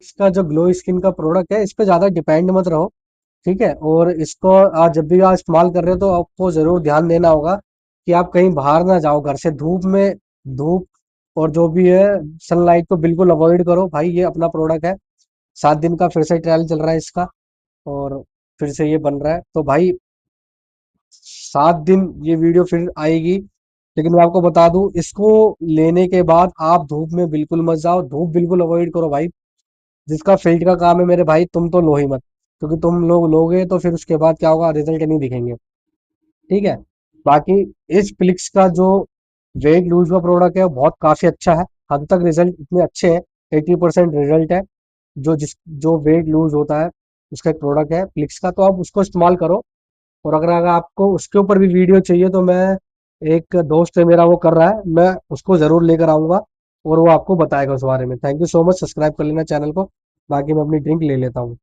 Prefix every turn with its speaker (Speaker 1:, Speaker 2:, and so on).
Speaker 1: इसका जो glow skin का प्रोडक्ट है, इस पे ज़्यादा डिपेंड मत रहो, ठीक है। और इसको आज जब भी आप इस्तेमाल कर रहे हो तो आपको ज़रूर ध्यान देना होगा कि आप कहीं बाहर ना जाओ घर से, धूप में, धूप और जो भी है सनलाइट को बिल्कुल अवॉइड करो भाई। ये अपना प्रोडक्ट है, 7 दिन का फिर से ट्रायल चल रहा है इसका, और फिर से ये बन रहा है तो भाई 7 दिन ये वीडियो फिर आएगी। लेकिन मैं आपको बता दूं, इसको लेने के बाद आप धूप में बिल्कुल मत जाओ, धूप बिल्कुल अवॉइड करो भाई। जिसका फील्ड का काम है मेरे भाई, तुम तो लो ही मत, क्योंकि तुम लोग लोगे तो फिर उसके बाद क्या होगा, रिजल्ट नहीं दिखेंगे, ठीक है। बाकी इस फ्लिक्स का जो वेट लूज का प्रोडक्ट है वो बहुत काफी अच्छा है, हद तक रिजल्ट इतने अच्छे हैं, 80% रिजल्ट है। जो वेट लूज होता है उसका एक प्रोडक्ट है फ्लिक्स का, तो आप उसको इस्तेमाल करो। और अगर आपको उसके ऊपर भी वीडियो चाहिए तो मैं, एक दोस्त है मेरा वो कर रहा है, मैं उसको जरूर लेकर आऊंगा और वो आपको बताएगा उस बारे में। Thank you so much, subscribe कर लेना चैनल को। बाकी मैं अपनी ड्रिंक ले लेता हूँ।